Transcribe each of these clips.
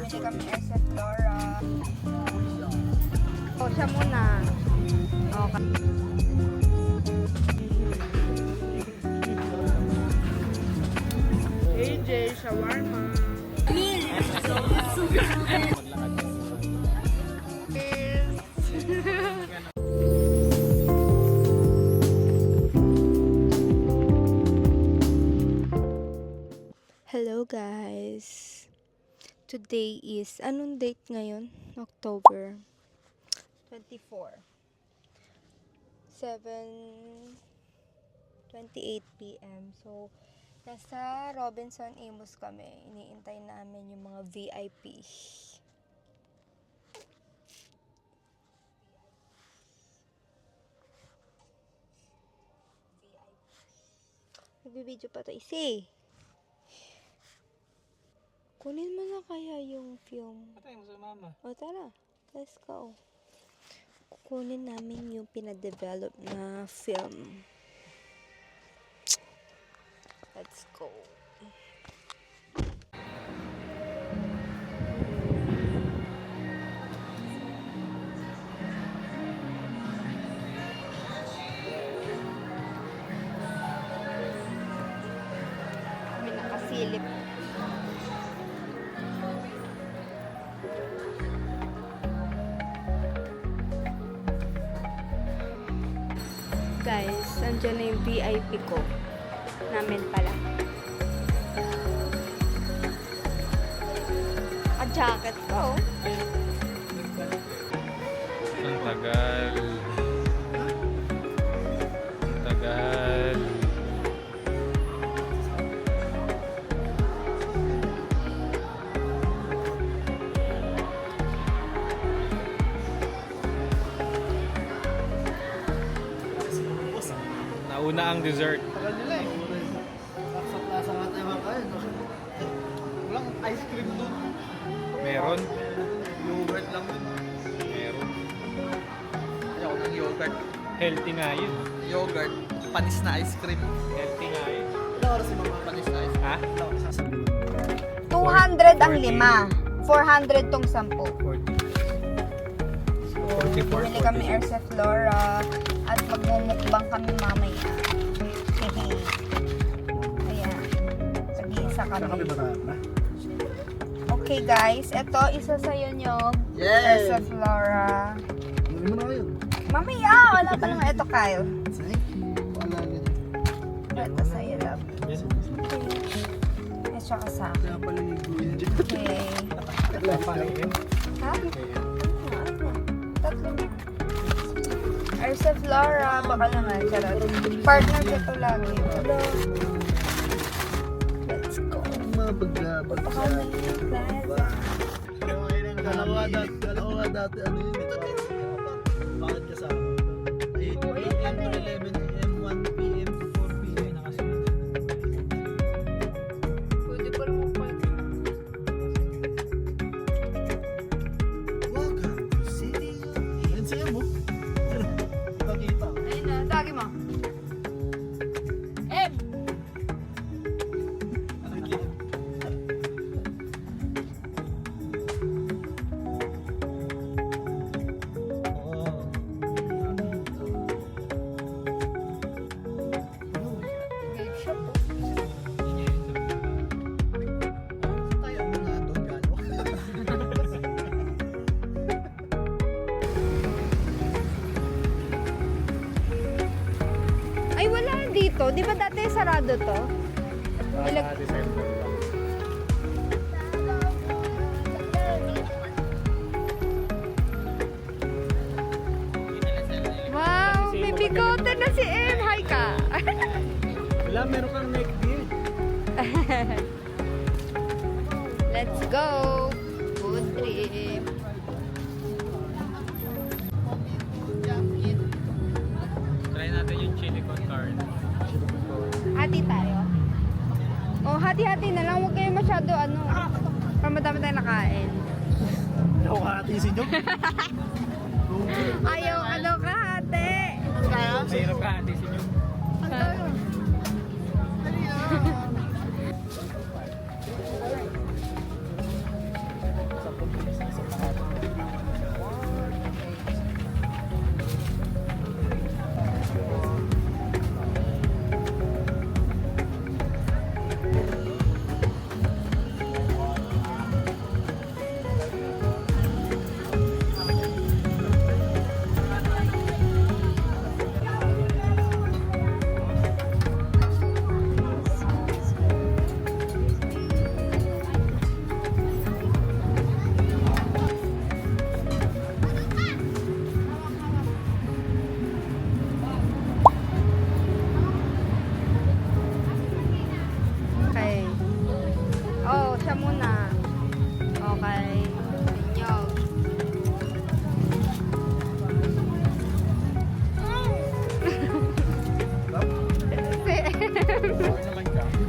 Hindi kami SF Flora. O, siya muna. Okay. AJ, shawarma. Hello guys. Today is, anong date ngayon? October 24. 7:28 p.m. So, nasa Robinson Amos kami. Iniintay namin yung mga VIP. Nagbibideo pa to isi. Kunin mo na kaya yung film. Patay mo sa mama. O tara, let's go. Kukunin namin yung pinadevelop na film. Let's go. Kami nakasilip. Guys, andyan na yung VIP ko. Namin pala. Jacket ko. Ang tagal. Ang tagal. Nauna ang dessert. Tagal nila eh. Lasa nga tayo makain. Walang ice cream doon. Meron. Yogurt lang doon. Meron. Ayaw ng yogurt. Healthy nga yun. Yogurt. Panis na ice cream. Healthy nga yun. Ilang oras yung mga panis na ice cream? Ha? Ilang oras sasabihin? 200 ang 5. 400 tong 10. 40. So, 44, bumili kami Airsa Flora at magmumukbang kami mamaya. Ayan. Pag-iisa Saan kami kami. marami? Okay guys, ito isa sa yung Yay! Airsa Flora. Hindi mo na kayo. Mamaya, wala pa naman. Ito Kyle. Thank you. Wala nyo. Ito sa'yo, love. Yes. Okay. At saka sa akin. Kaya pala yung guyan dyan. Okay. Wala pa rin yun. Ha? Tatlo na. Airsa Flora, baka naman. Charot. Partner ko ito lagi. Hello. Let's go. Mabagabag Baka na yung plaza. Dalawa dati, ano yun? Bakit kasama? 8 AM to 11 AM, 1 PM to 4 PM. Pwede pa rin mo Welcome to City. Yan sa'yo mo. Pakita. ayun na, tagi mo. M! Vape shop po. Tayo mo nga doon, galo. Ay, wala dito. Di ba dati sarado to? Nilag- December lang. Wow, may bigote na si M. Hi ka. Wala, meron kang neck beard. Let's go. Good trip. Try natin yung chili con carne. Hati tayo. Oh, hati-hati na lang. Huwag kayo masyado ano. Para madami tayo nakain. Ako kakatisin nyo. Ayaw, ano ka, hati? Mahirap ka ate sinyo. kay inyo.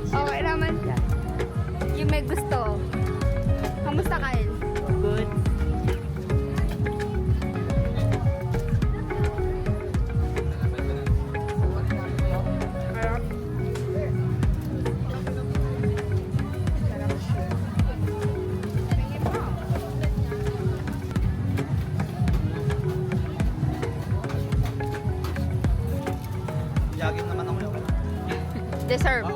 Okay naman siya. Yung may gusto. Kamusta Kyle? Good. Sarap. Sarap siya. Tingin mo. Yagin naman ako yun. Deserve.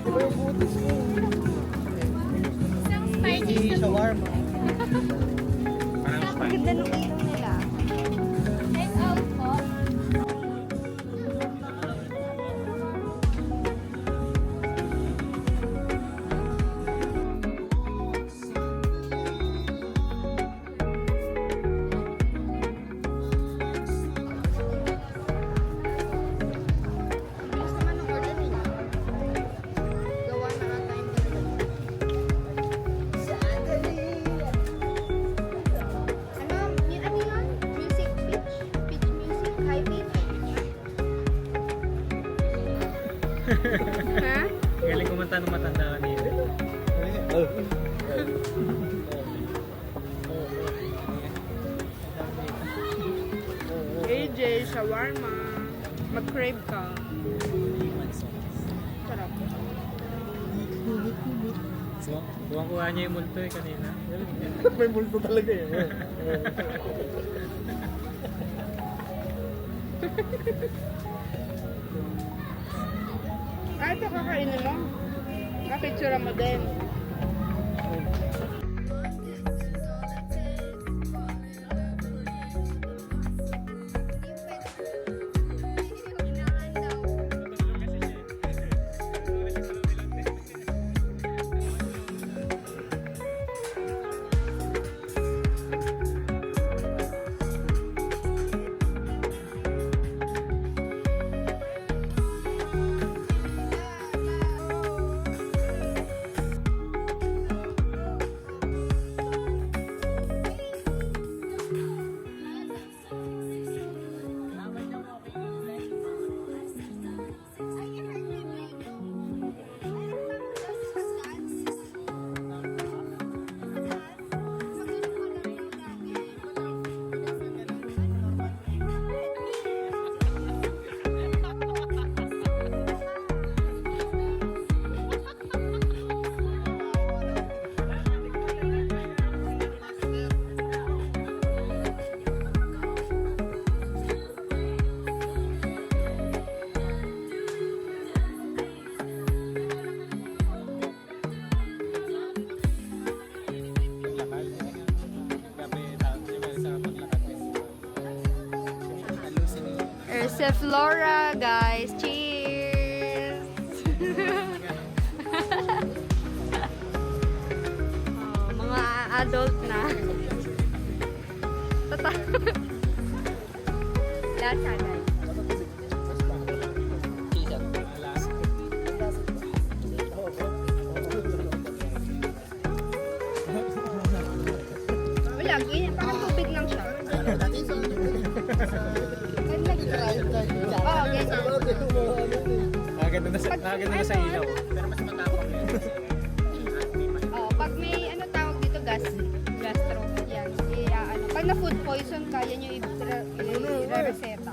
Diba yung butis mo? Hindi shawarma. Parang Ang ganda ng ilaw nila. Take out po. Bilis naman ang order nila. Gawa na ata yung delivery. Ano yun? Music pitch? Pitch music? High pitch? Ha? galing kumanta ng matanda kanina. AJ, shawarma. Mag-crave ka. Sarap. Kuha niya yung multo eh kanina. May multo talaga eh. Ah, ito kakainin mo? Kapitsura mo din. Flora, guys. Cheers! Oh, mga adult na. Lasa, guys. Wala, ganyan. Parang tubig lang siya. Oo, ganyan. Nakaganda na sa ilaw. Pero mas matapang yun. Oh, pag may ano tawag dito, gastro. Yan. Ano, pag na food poison ka, yan yung i-reseta.